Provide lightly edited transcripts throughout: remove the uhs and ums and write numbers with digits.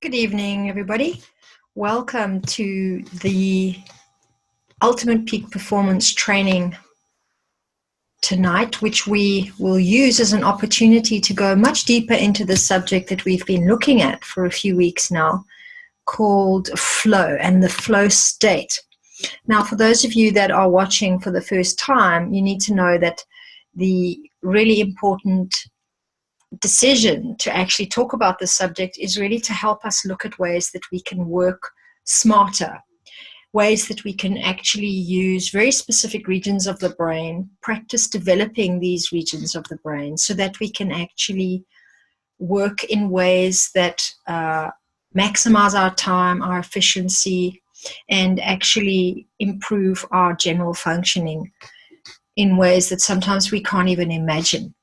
Good evening, everybody. Welcome to the Ultimate Peak Performance Training tonight, which we will use as an opportunity to go much deeper into the subject that we've been looking at for a few weeks now, called flow and the flow state. Now, for those of you that are watching for the first time, you need to know that the really important decision to actually talk about this subject is really to help us look at ways that we can work smarter, ways that we can actually use very specific regions of the brain, practice developing these regions of the brain so that we can actually work in ways that maximize our time, our efficiency, and actually improve our general functioning in ways that sometimes we can't even imagine.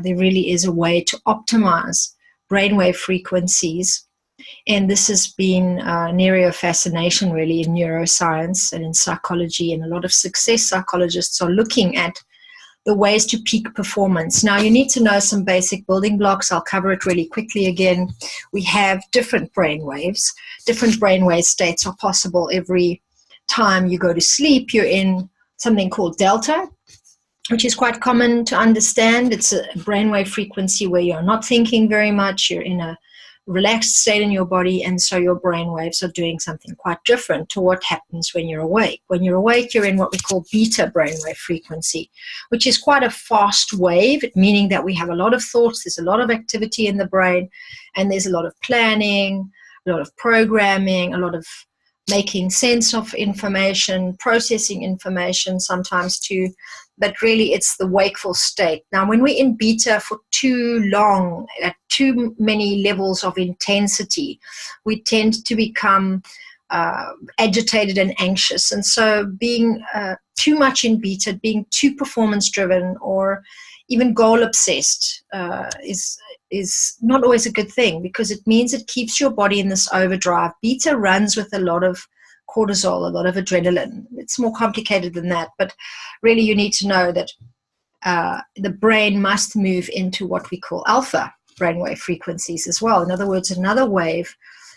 There really is a way to optimize brainwave frequencies, and this has been an area of fascination really in neuroscience and in psychology, and a lot of success psychologists are looking at the ways to peak performance. Now, you need to know some basic building blocks. I'll cover it really quickly again. We have different brainwaves. Different brainwave states are possible every time you go to sleep. You're in something called delta, which is quite common to understand. It's a brainwave frequency where you're not thinking very much, you're in a relaxed state in your body, and so your brainwaves are doing something quite different to what happens when you're awake. When you're awake, you're in what we call beta brainwave frequency, which is quite a fast wave, meaning that we have a lot of thoughts, there's a lot of activity in the brain, and there's a lot of planning, a lot of programming, a lot of making sense of information, processing information sometimes too, but really it's the wakeful state. Now, when we're in beta for too long, at too many levels of intensity, we tend to become agitated and anxious. And so being too much in beta, being too performance-driven or even goal-obsessed is not always a good thing, because it means it keeps your body in this overdrive. Beta runs with a lot of cortisol, a lot of adrenaline. It's more complicated than that, but really you need to know that the brain must move into what we call alpha brainwave frequencies as well. In other words, another wave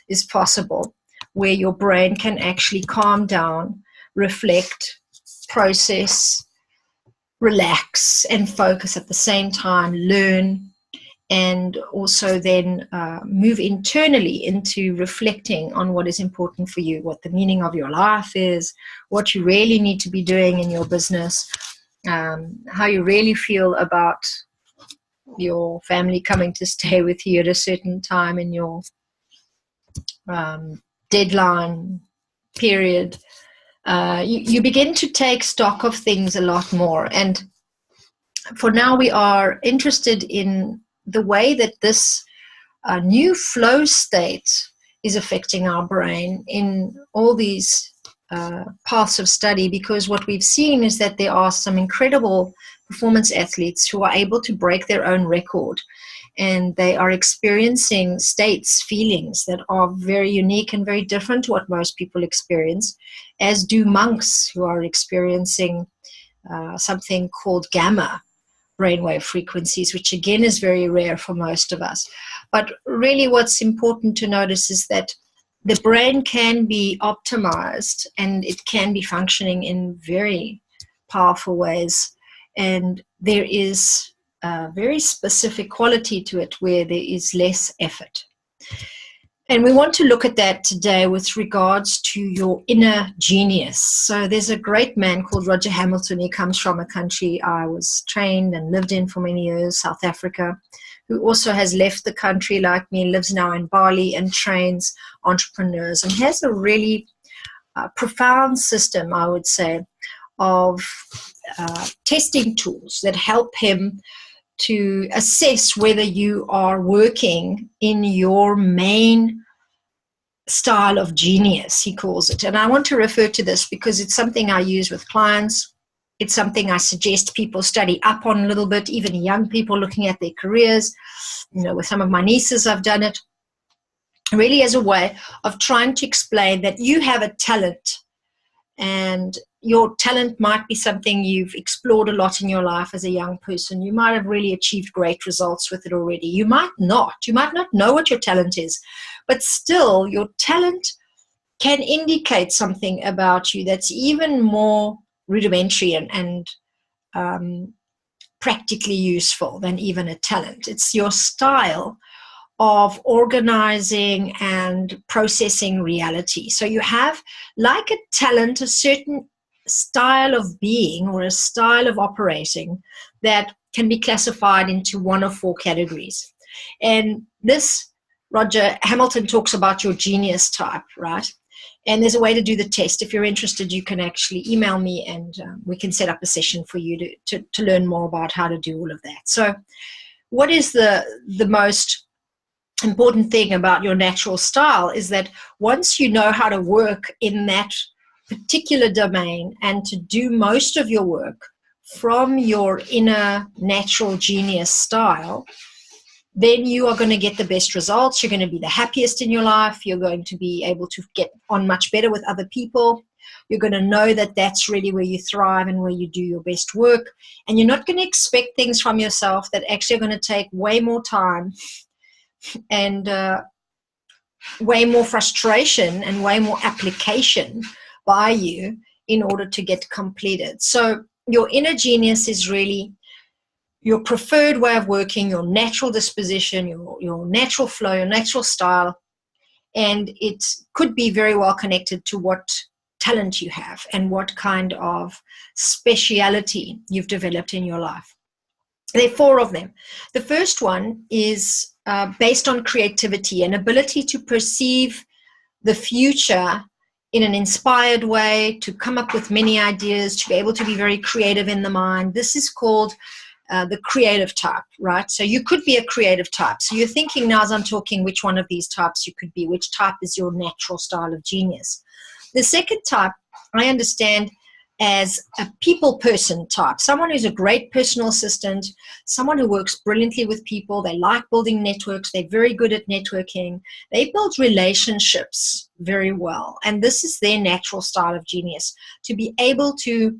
is possible where your brain can actually calm down, reflect, process, relax, and focus at the same time, learn, and also then move internally into reflecting on what is important for you, what the meaning of your life is, what you really need to be doing in your business, how you really feel about your family coming to stay with you at a certain time in your deadline period. You begin to take stock of things a lot more. And for now, we are interested in the way that this new flow state is affecting our brain in all these paths of study, because what we've seen is that there are some incredible performance athletes who are able to break their own record, and they are experiencing states, feelings that are very unique and very different to what most people experience, as do monks who are experiencing something called gamma brainwave frequencies, which again is very rare for most of us. But really what's important to notice is that the brain can be optimized and it can be functioning in very powerful ways. And there is a very specific quality to it where there is less effort. And we want to look at that today with regards to your inner genius. So there's a great man called Roger Hamilton. He comes from a country I was trained and lived in for many years, South Africa, who also has left the country like me, lives now in Bali and trains entrepreneurs, and has a really profound system, I would say, of testing tools that help him to assess whether you are working in your main style of genius, he calls it. And I want to refer to this because it's something I use with clients. It's something I suggest people study up on a little bit, even young people looking at their careers. You know, with some of my nieces, I've done it really as a way of trying to explain that you have a talent, and your talent might be something you've explored a lot in your life as a young person. You might have really achieved great results with it already. You might not. You might not know what your talent is, but still your talent can indicate something about you that's even more rudimentary and practically useful than even a talent. It's your style of organizing and processing reality. So you have, like a talent, a certain style of being or a style of operating that can be classified into one of four categories. And this, Roger Hamilton talks about your genius type, right? And there's a way to do the test. If you're interested, you can actually email me and we can set up a session for you to learn more about how to do all of that. So what is the most important thing about your natural style is that once you know how to work in that particular domain and to do most of your work from your inner natural genius style, then you are going to get the best results. You're going to be the happiest in your life. You're going to be able to get on much better with other people. You're going to know that that's really where you thrive and where you do your best work. And you're not going to expect things from yourself that actually are going to take way more time and way more frustration and way more application by you in order to get completed. So your inner genius is really your preferred way of working, your natural disposition, your natural flow, your natural style, and it could be very well connected to what talent you have and what kind of speciality you've developed in your life. There are four of them. The first one is based on creativity, an ability to perceive the future in an inspired way, to come up with many ideas, to be able to be very creative in the mind. This is called the creative type, right? So you could be a creative type. So you're thinking now as I'm talking which one of these types you could be, which type is your natural style of genius. The second type I understand as a people person type, someone who's a great personal assistant, someone who works brilliantly with people. They like building networks. They're very good at networking. They build relationships very well. And this is their natural style of genius, to be able to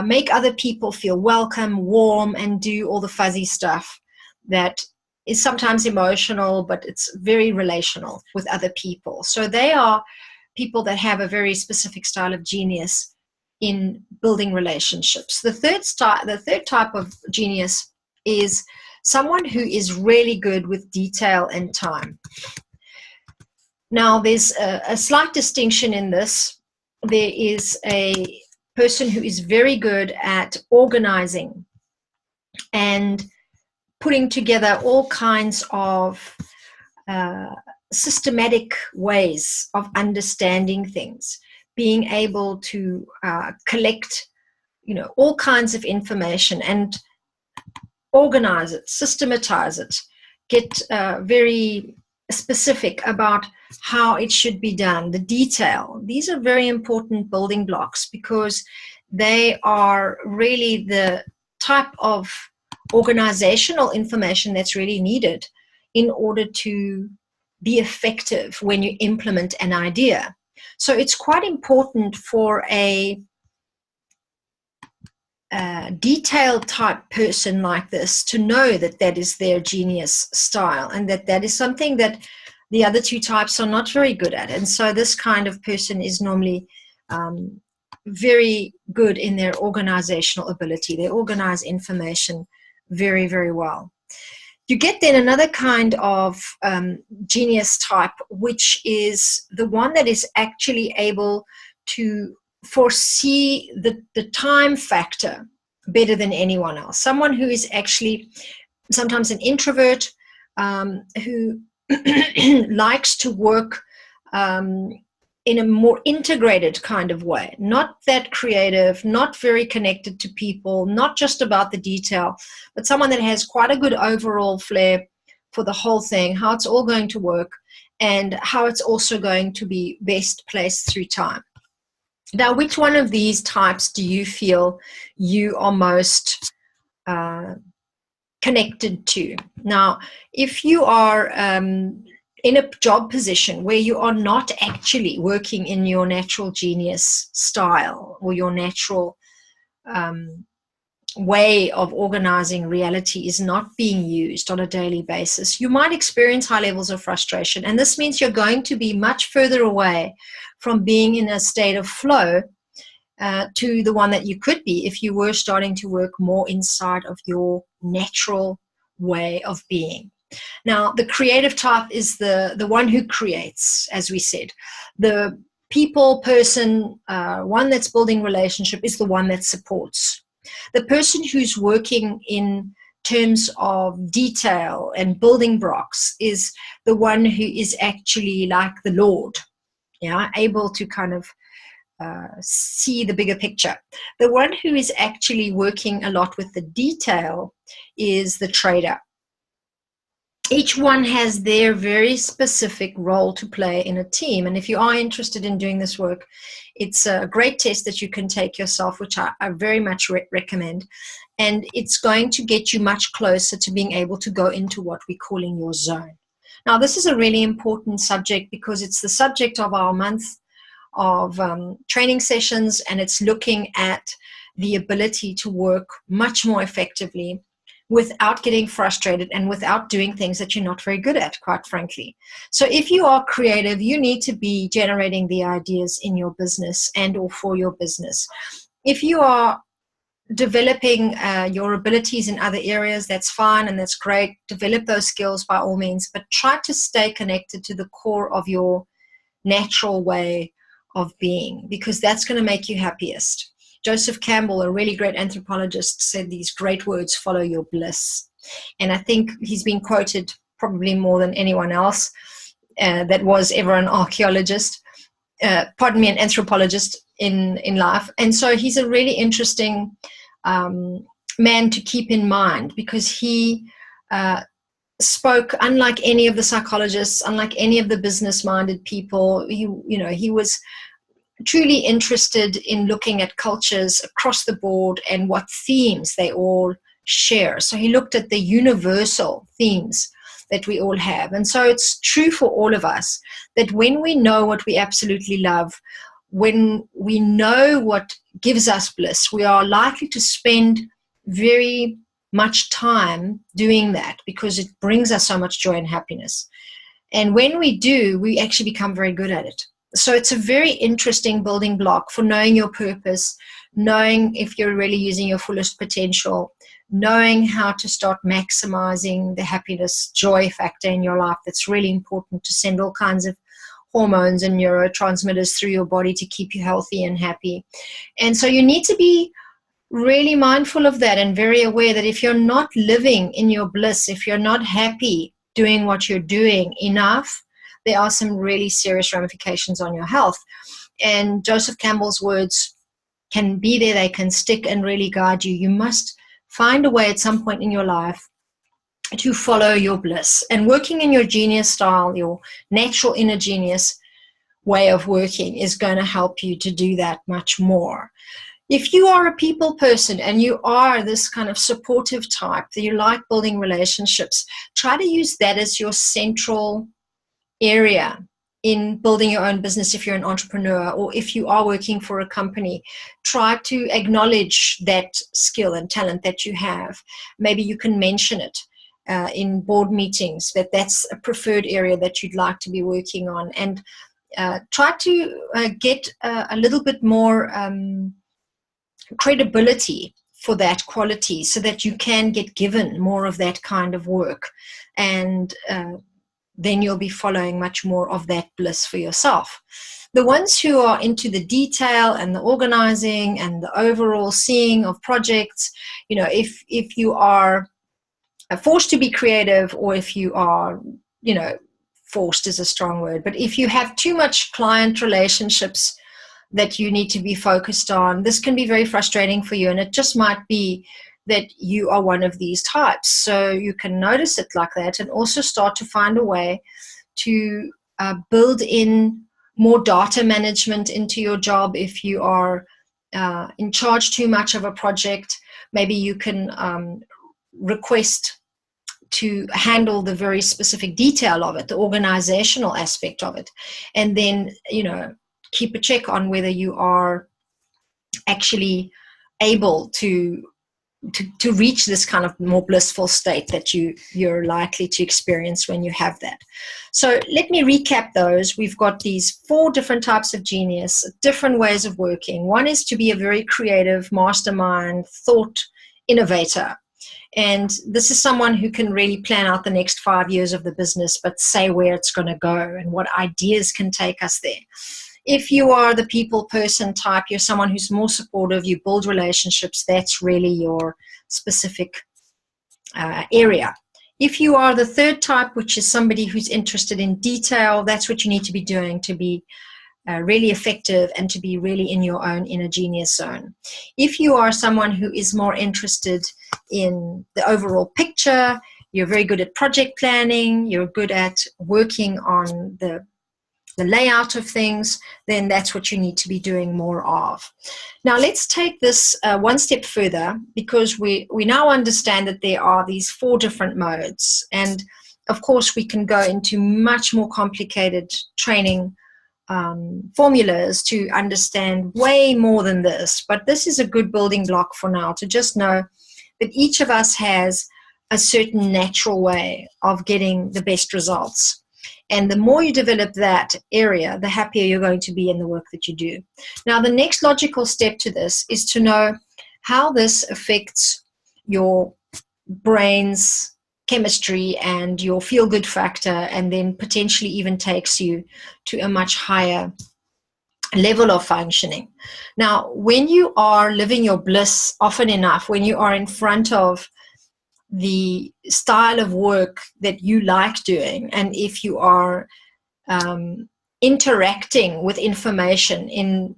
make other people feel welcome, warm, and do all the fuzzy stuff that is sometimes emotional, but it's very relational with other people. So they are people that have a very specific style of genius in building relationships. The third type of genius is someone who is really good with detail and time. Now, there's a slight distinction in this. There is a person who is very good at organizing and putting together all kinds of systematic ways of understanding things, being able to collect, all kinds of information and organize it, systematize it, get very specific about how it should be done, the detail. These are very important building blocks because they are really the type of organizational information that's really needed in order to be effective when you implement an idea. So it's quite important for a detailed type person like this to know that that is their genius style and that is something that the other two types are not very good at. And so this kind of person is normally very good in their organizational ability. They organize information very, very well. You get then another kind of genius type, which is the one that is actually able to foresee the time factor better than anyone else. Someone who is actually sometimes an introvert who likes to work in a more integrated kind of way, not that creative, not very connected to people, not just about the detail, but someone that has quite a good overall flair for the whole thing, how it's all going to work, and how it's also going to be best placed through time. Now, which one of these types do you feel you are most connected to? Now, if you are in a job position where you are not actually working in your natural genius style or your natural way of organizing reality is not being used on a daily basis, you might experience high levels of frustration. And this means you're going to be much further away from being in a state of flow to the one that you could be if you were starting to work more inside of your natural way of being. Now, the creative type is the one who creates, as we said. The people person, one that's building relationship, is the one that supports. The person who's working in terms of detail and building blocks is the one who is actually like the Lord, able to kind of see the bigger picture. The one who is actually working a lot with the detail is the trader. Each one has their very specific role to play in a team. And if you are interested in doing this work, it's a great test that you can take yourself, which I very much recommend. And it's going to get you much closer to being able to go into what we're calling your zone. Now, this is a really important subject because it's the subject of our month of training sessions, and it's looking at the ability to work much more effectively without getting frustrated and without doing things that you're not very good at, quite frankly. So if you are creative, you need to be generating the ideas in your business and or for your business. If you are developing your abilities in other areas, that's fine and that's great. Develop those skills by all means, but try to stay connected to the core of your natural way of being, because that's going to make you happiest. Joseph Campbell, a really great anthropologist, said these great words: follow your bliss. And I think he's been quoted probably more than anyone else that was ever an archaeologist, an anthropologist in life. And so he's a really interesting man to keep in mind, because he spoke unlike any of the psychologists, unlike any of the business-minded people. He was truly interested in looking at cultures across the board and what themes they all share. So he looked at the universal themes that we all have. And so it's true for all of us that when we know what we absolutely love, when we know what gives us bliss, we are likely to spend very much time doing that because it brings us so much joy and happiness. And when we do, we actually become very good at it. So it's a very interesting building block for knowing your purpose, knowing if you're really using your fullest potential, knowing how to start maximizing the happiness, joy factor in your life. That's really important to send all kinds of hormones and neurotransmitters through your body to keep you healthy and happy. And so you need to be really mindful of that and very aware that if you're not living in your bliss, if you're not happy doing what you're doing enough, there are some really serious ramifications on your health. And Joseph Campbell's words can be there, they can stick and really guide you. You must find a way at some point in your life to follow your bliss. And working in your genius style, your natural inner genius way of working, is going to help you to do that much more. If you are a people person and you are this kind of supportive type, that you like building relationships, try to use that as your central area in building your own business. If you're an entrepreneur or if you are working for a company, try to acknowledge that skill and talent that you have. Maybe you can mention it in board meetings, that's a preferred area that you'd like to be working on, and try to get a little bit more credibility for that quality so that you can get given more of that kind of work, and then you'll be following much more of that bliss for yourself. The ones who are into the detail and the organizing and the overall seeing of projects, if you are forced to be creative, or if you are, forced is a strong word, but if you have too much client relationships that you need to be focused on, this can be very frustrating for you. And it just might be that you are one of these types. So you can notice it like that and also start to find a way to build in more data management into your job. If you are in charge too much of a project, maybe you can request to handle the very specific detail of it, the organizational aspect of it, and then, you know, keep a check on whether you are actually able to reach this kind of more blissful state that you're likely to experience when you have that. So let me recap those. We've got these 4 different types of genius, different ways of working. One is to be a very creative, mastermind, thought innovator. And this is someone who can really plan out the next 5 years of the business, but say where it's going to go and what ideas can take us there. If you are the people person type, you're someone who's more supportive, you build relationships, that's really your specific area. If you are the third type, which is somebody who's interested in detail, that's what you need to be doing to be really effective and to be really in your own inner genius zone. If you are someone who is more interested in the overall picture, you're very good at project planning, you're good at working on the layout of things, then that's what you need to be doing more of. Now let's take this one step further, because we now understand that there are these 4 different modes, and of course we can go into much more complicated training formulas to understand way more than this, but this is a good building block for now to just know that each of us has a certain natural way of getting the best results. And the more you develop that area, the happier you're going to be in the work that you do. Now, the next logical step to this is to know how this affects your brain's chemistry and your feel-good factor, and then potentially even takes you to a much higher level of functioning. Now, when you are living your bliss often enough, when you are in front of the style of work that you like doing, and if you are interacting with information in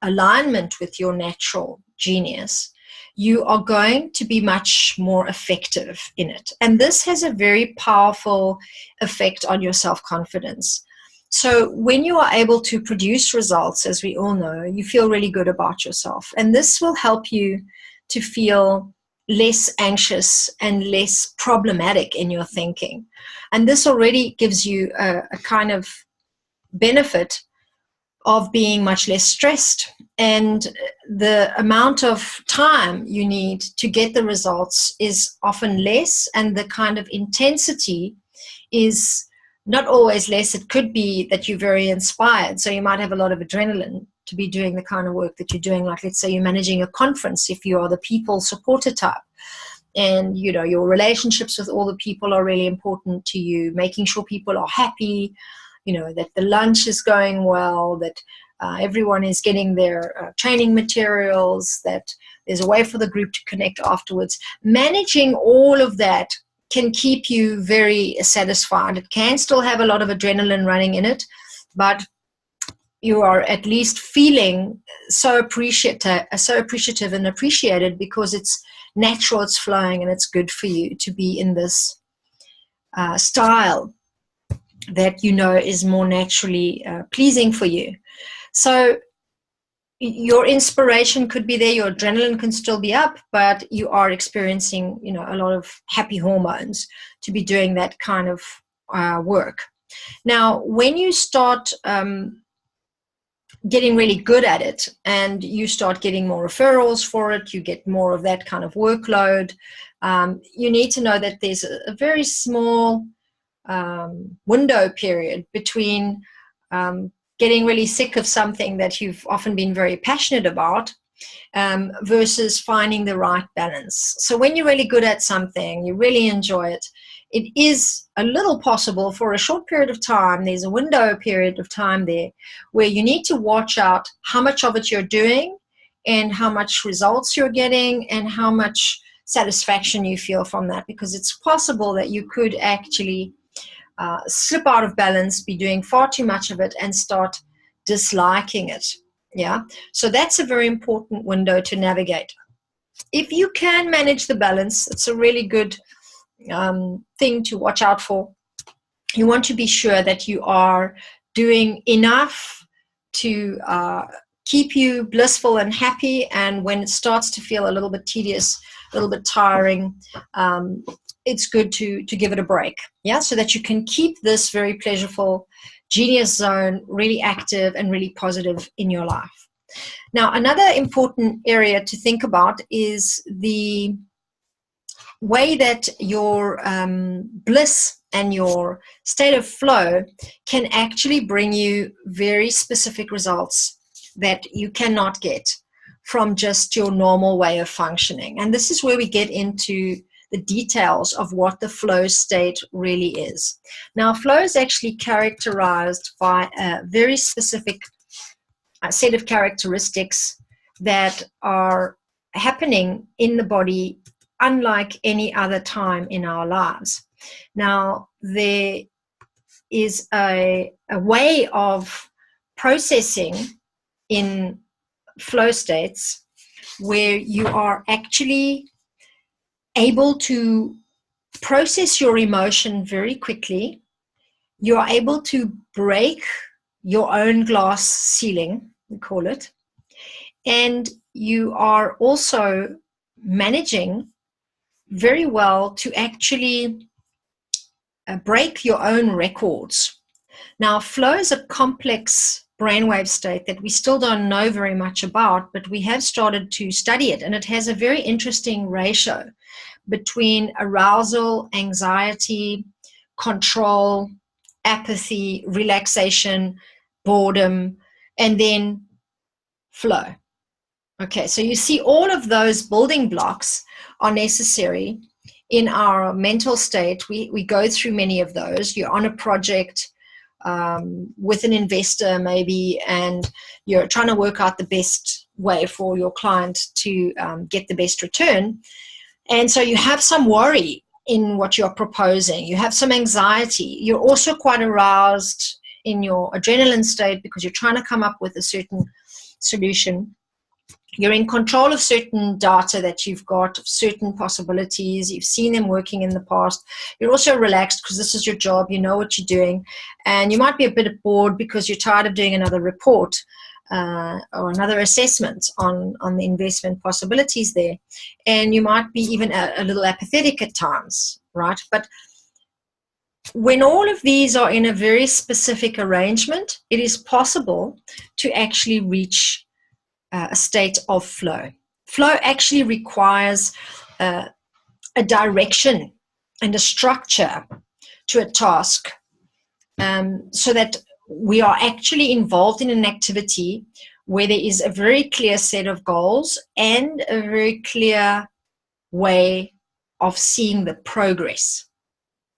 alignment with your natural genius, you are going to be much more effective in it. And this has a very powerful effect on your self-confidence. So when you are able to produce results, as we all know, you feel really good about yourself. And this will help you to feel less anxious and less problematic in your thinking. And this already gives you a kind of benefit of being much less stressed. And the amount of time you need to get the results is often less, and the kind of intensity is not always less. It could be that you're very inspired, so you might have a lot of adrenaline to be doing the kind of work that you're doing. Like, let's say you're managing a conference, if you are the people supporter type, and you know your relationships with all the people are really important to you, making sure people are happy, you know, that the lunch is going well, that everyone is getting their training materials, that there's a way for the group to connect afterwards. Managing all of that can keep you very satisfied. It can still have a lot of adrenaline running in it, but you are at least feeling so appreciative and appreciated, because it's natural, it's flowing, and it's good for you to be in this style that you know is more naturally pleasing for you. So your inspiration could be there, your adrenaline can still be up, but you are experiencing, you know, a lot of happy hormones to be doing that kind of work. Now, when you start getting really good at it, and you start getting more referrals for it, you get more of that kind of workload, you need to know that there's a very small window period between getting really sick of something that you've often been very passionate about versus finding the right balance. So when you're really good at something, you really enjoy it, it is a little possible for a short period of time, there's a window period of time there where you need to watch out how much of it you're doing and how much results you're getting and how much satisfaction you feel from that, because it's possible that you could actually slip out of balance, be doing far too much of it, and start disliking it. Yeah, so that's a very important window to navigate. If you can manage the balance, it's a really good thing to watch out for. You want to be sure that you are doing enough to keep you blissful and happy, and when it starts to feel a little bit tedious, a little bit tiring, it's good to give it a break, yeah, so that you can keep this very pleasureful genius zone really active and really positive in your life. Now, another important area to think about is the way that your bliss and your state of flow can actually bring you very specific results that you cannot get from just your normal way of functioning. And this is where we get into the details of what the flow state really is. Now, flow is actually characterized by a very specific set of characteristics that are happening in the body unlike any other time in our lives. Now, there is a way of processing in flow states where you are actually able to process your emotion very quickly. You are able to break your own glass ceiling, we call it, and you are also managing very well to actually break your own records. Now, flow is a complex brainwave state that we still don't know very much about, but we have started to study it, and it has a very interesting ratio between arousal, anxiety, control, apathy, relaxation, boredom, and then flow. Okay, so you see all of those building blocks are necessary in our mental state. We go through many of those. You're on a project with an investor maybe, and you're trying to work out the best way for your client to get the best return. And so you have some worry in what you're proposing. You have some anxiety. You're also quite aroused in your adrenaline state because you're trying to come up with a certain solution. You're in control of certain data that you've got, of certain possibilities. You've seen them working in the past. You're also relaxed because this is your job. You know what you're doing. And you might be a bit bored because you're tired of doing another report or another assessment on the investment possibilities there. And you might be even a little apathetic at times, right? But when all of these are in a very specific arrangement, it is possible to actually reach a state of flow. Flow actually requires a direction and a structure to a task, so that we are actually involved in an activity where there is a very clear set of goals and a very clear way of seeing the progress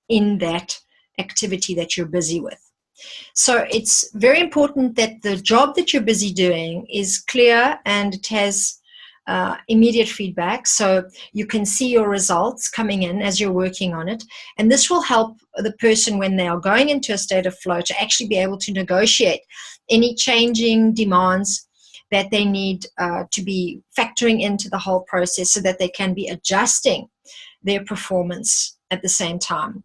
in that activity that you're busy with. So it's very important that the job that you're busy doing is clear and it has immediate feedback, so you can see your results coming in as you're working on it. And this will help the person when they are going into a state of flow to actually be able to negotiate any changing demands that they need to be factoring into the whole process, so that they can be adjusting their performance at the same time.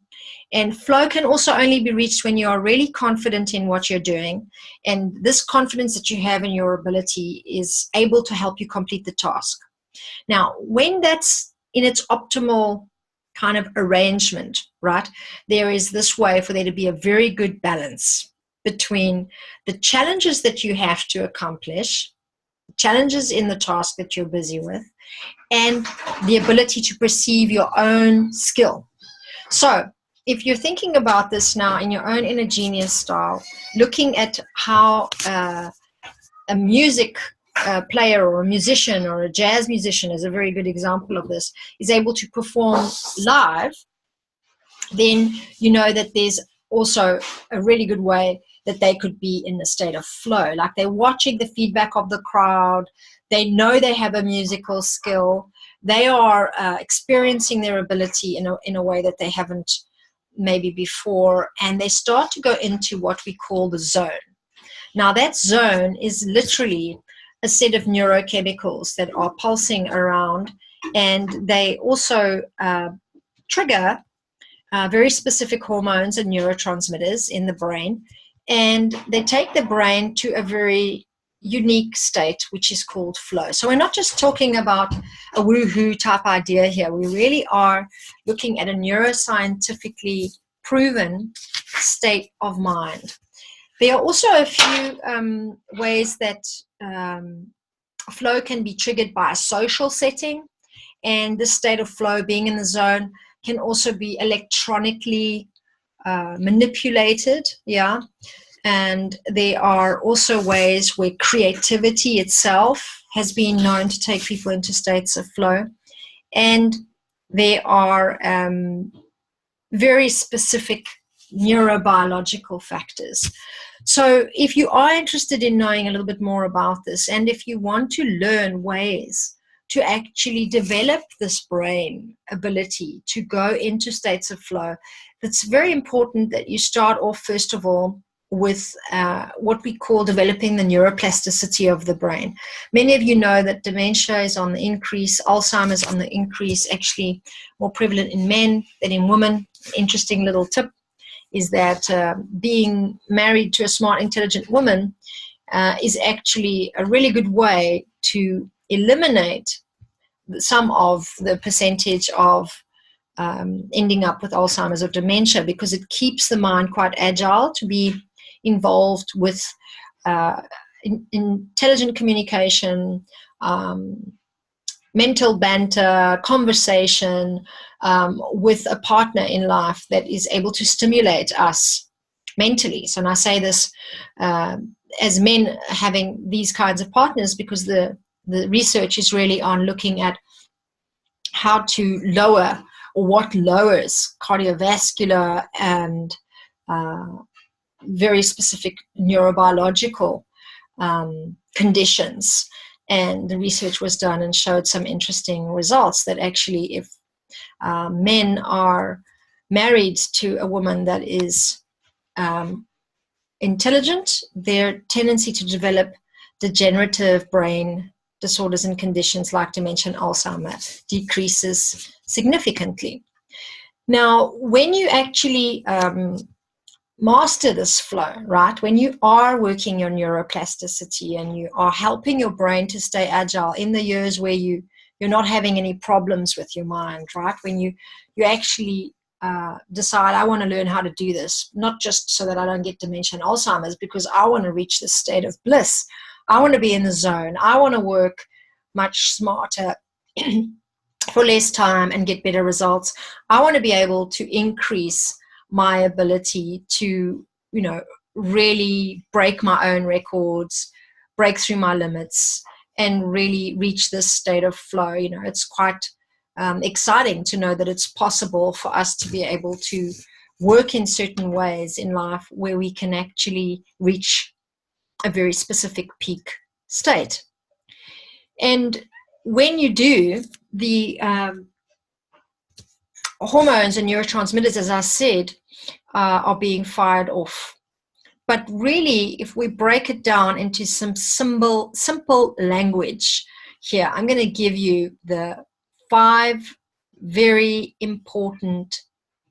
And flow can also only be reached when you are really confident in what you're doing. And this confidence that you have in your ability is able to help you complete the task. Now, when that's in its optimal kind of arrangement, right, there is this way for there to be a very good balance between the challenges that you have to accomplish, challenges in the task that you're busy with, and the ability to perceive your own skill. So, if you're thinking about this now in your own inner genius style, looking at how a music player or a musician or a jazz musician is a very good example of this, is able to perform live, then you know that there's also a really good way that they could be in a state of flow. Like they're watching the feedback of the crowd. They know they have a musical skill. They are experiencing their ability in a way that they haven't maybe before, and they start to go into what we call the zone. Now that zone is literally a set of neurochemicals that are pulsing around, and they also trigger very specific hormones and neurotransmitters in the brain, and they take the brain to a very unique state, which is called flow. So we're not just talking about a woohoo type idea here. We really are looking at a neuroscientifically proven state of mind. There are also a few ways that flow can be triggered by a social setting, and this state of flow, being in the zone, can also be electronically manipulated. Yeah. And there are also ways where creativity itself has been known to take people into states of flow. And there are very specific neurobiological factors. So if you are interested in knowing a little bit more about this, and if you want to learn ways to actually develop this brain ability to go into states of flow, it's very important that you start off, first of all, with what we call developing the neuroplasticity of the brain. Many of you know that dementia is on the increase, Alzheimer's on the increase, actually more prevalent in men than in women. Interesting little tip is that being married to a smart, intelligent woman is actually a really good way to eliminate some of the percentage of ending up with Alzheimer's or dementia, because it keeps the mind quite agile to be involved with intelligent communication, mental banter, conversation with a partner in life that is able to stimulate us mentally. So, and I say this as men having these kinds of partners, because the research is really on looking at how to lower, or what lowers, cardiovascular and very specific neurobiological conditions. And the research was done and showed some interesting results that actually if men are married to a woman that is intelligent, their tendency to develop degenerative brain disorders and conditions like dementia and Alzheimer's decreases significantly. Now, when you actually master this flow, right, when you are working your neuroplasticity and you are helping your brain to stay agile in the years where you're not having any problems with your mind, right, when you actually decide, I want to learn how to do this, not just so that I don't get dementia and Alzheimer's, because I want to reach this state of bliss. I want to be in the zone. I want to work much smarter for less time and get better results. I want to be able to increase my ability to, really break my own records, break through my limits, and really reach this state of flow. It's quite exciting to know that it's possible for us to be able to work in certain ways in life where we can actually reach a very specific peak state. And when you do, the hormones and neurotransmitters, as I said, are being fired off. But really, if we break it down into some simple language here, I'm going to give you the 5 very important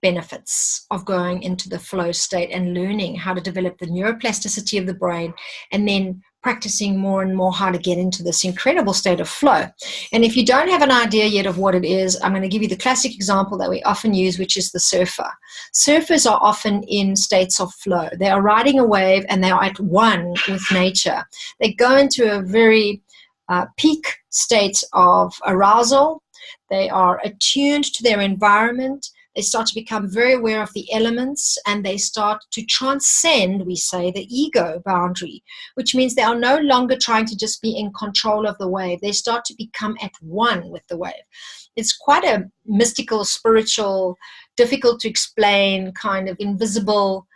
benefits of going into the flow state and learning how to develop the neuroplasticity of the brain, and then practicing more and more how to get into this incredible state of flow. And if you don't have an idea yet of what it is, I'm going to give you the classic example that we often use, which is the surfer. Surfers are often in states of flow. They are riding a wave and they are at one with nature. They go into a very peak state of arousal. They are attuned to their environment. They start to become very aware of the elements, and they start to transcend, we say, the ego boundary, which means they are no longer trying to just be in control of the wave. They start to become at one with the wave. It's quite a mystical, spiritual, difficult to explain, kind of invisible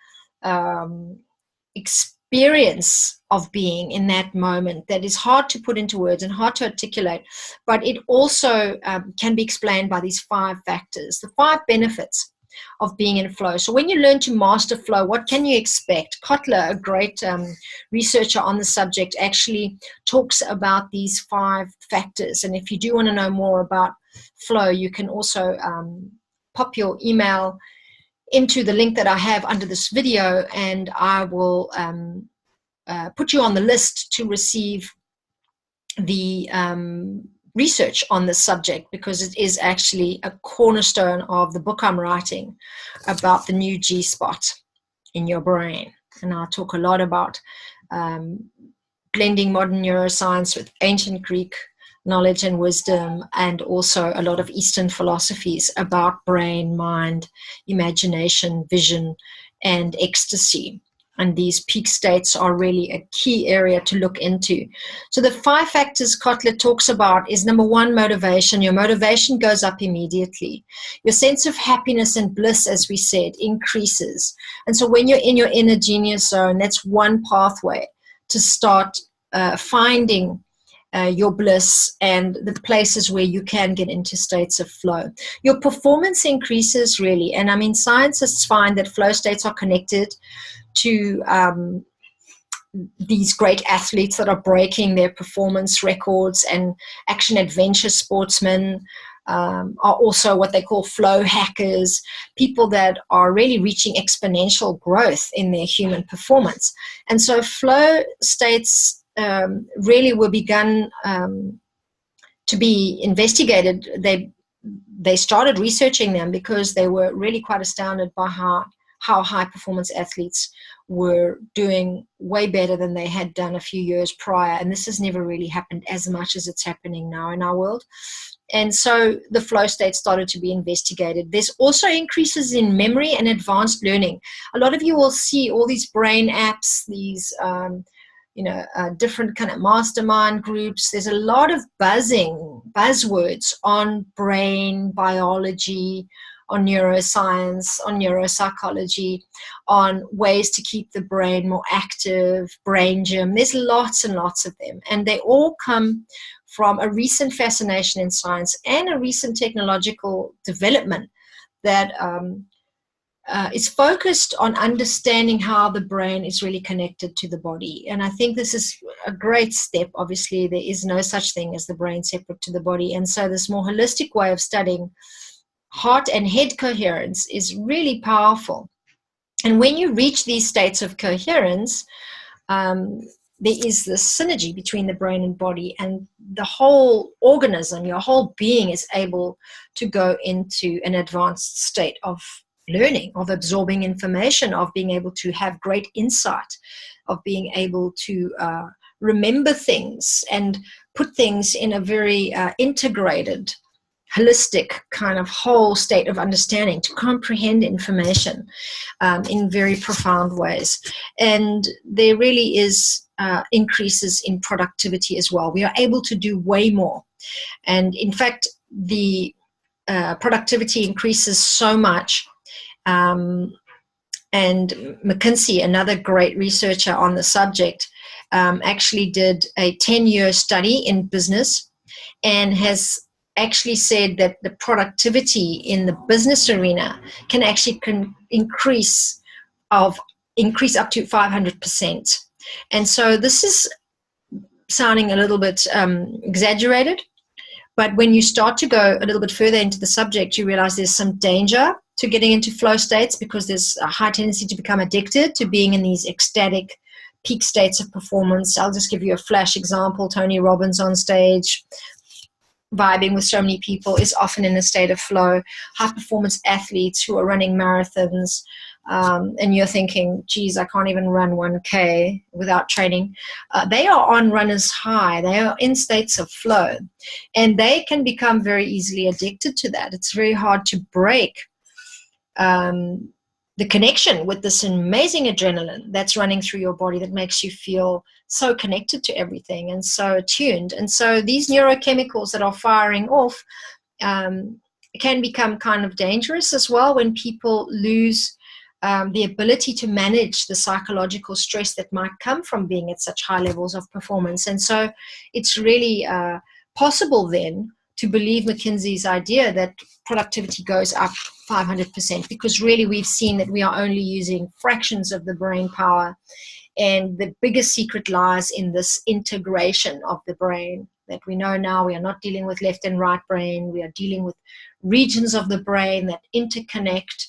experience of being in that moment that is hard to put into words and hard to articulate, but it also can be explained by these 5 factors, the 5 benefits of being in flow. So when you learn to master flow, what can you expect? Kotler, a great researcher on the subject, actually talks about these 5 factors. And if you do want to know more about flow, you can also pop your email into the link that I have under this video, and I will put you on the list to receive the research on this subject, because it is actually a cornerstone of the book I'm writing about the new G-spot in your brain. And I'll talk a lot about blending modern neuroscience with ancient Greek knowledge and wisdom, and also a lot of Eastern philosophies about brain, mind, imagination, vision, and ecstasy. And these peak states are really a key area to look into. So the 5 factors Kotler talks about is, number 1, motivation. Your motivation goes up immediately. Your sense of happiness and bliss, as we said, increases. And so when you're in your inner genius zone, that's one pathway to start finding your bliss and the places where you can get into states of flow. Your performance increases, really. And I mean, scientists find that flow states are connected to these great athletes that are breaking their performance records, and action adventure sportsmen are also what they call flow hackers, people that are really reaching exponential growth in their human performance. And so flow states really were begun to be investigated. They started researching them because they were really quite astounded by how high performance athletes were doing way better than they had done a few years prior. And this has never really happened as much as it's happening now in our world. And so the flow state started to be investigated. There's also increases in memory and advanced learning. A lot of you will see all these brain apps, these different kind of mastermind groups. There's a lot of buzzwords on brain biology, on neuroscience, on neuropsychology, on ways to keep the brain more active, brain gym. There's lots and lots of them. And they all come from a recent fascination in science and a recent technological development that is focused on understanding how the brain is really connected to the body. And I think this is a great step. Obviously, there is no such thing as the brain separate to the body. And so this more holistic way of studying heart and head coherence is really powerful. And when you reach these states of coherence, there is this synergy between the brain and body, and the whole organism, your whole being, is able to go into an advanced state of learning, of absorbing information, of being able to have great insight, of being able to remember things and put things in a very integrated, holistic kind of whole state of understanding, to comprehend information in very profound ways. And there really is increases in productivity as well. We are able to do way more. And in fact, the productivity increases so much. And McKinsey, another great researcher on the subject, actually did a 10-year study in business and has actually said that the productivity in the business arena can actually increase up to 500%. And so this is sounding a little bit exaggerated, but when you start to go a little bit further into the subject, you realize there's some danger to getting into flow states, because there's a high tendency to become addicted to being in these ecstatic peak states of performance. I'll just give you a flash example. Tony Robbins on stage, vibing with so many people, is often in a state of flow. High performance athletes who are running marathons, and you're thinking, geez, I can't even run 1K without training. They are on runner's high. They are in states of flow, and they can become very easily addicted to that. It's very hard to break the connection with this amazing adrenaline that's running through your body, that makes you feel so connected to everything and so attuned. And so these neurochemicals that are firing off can become kind of dangerous as well when people lose the ability to manage the psychological stress that might come from being at such high levels of performance. And so it's really possible then to believe McKinsey's idea that productivity goes up 500%, because really we've seen that we are only using fractions of the brain power. And the biggest secret lies in this integration of the brain that we know now. We are not dealing with left and right brain. We are dealing with regions of the brain that interconnect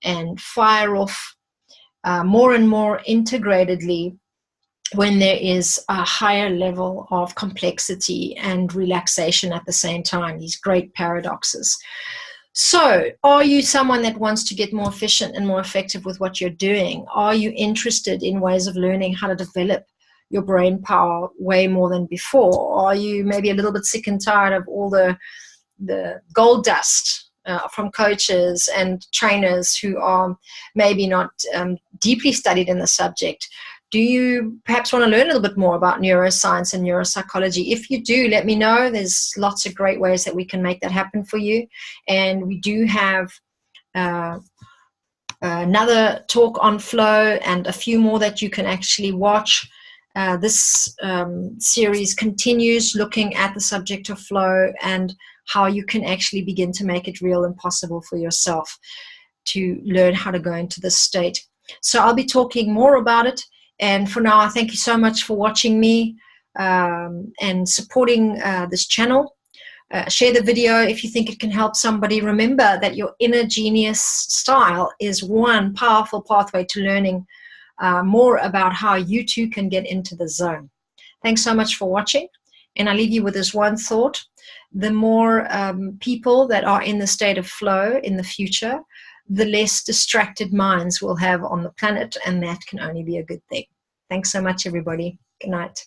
and fire off more and more integratedly when there is a higher level of complexity and relaxation at the same time, these great paradoxes. So, are you someone that wants to get more efficient and more effective with what you're doing? Are you interested in ways of learning how to develop your brain power way more than before? Are you maybe a little bit sick and tired of all the gold dust from coaches and trainers who are maybe not deeply studied in the subject? Do you perhaps want to learn a little bit more about neuroscience and neuropsychology? If you do, let me know. There's lots of great ways that we can make that happen for you. And we do have another talk on flow and a few more that you can actually watch. This series continues looking at the subject of flow and how you can actually begin to make it real and possible for yourself to learn how to go into this state. So I'll be talking more about it. And for now, I thank you so much for watching me and supporting this channel. Share the video if you think it can help somebody. Remember that your inner genius style is one powerful pathway to learning more about how you too can get into the zone. Thanks so much for watching. And I leave you with this one thought. The more people that are in the state of flow in the future, the less distracted minds we'll have on the planet, and that can only be a good thing. Thanks so much, everybody. Good night.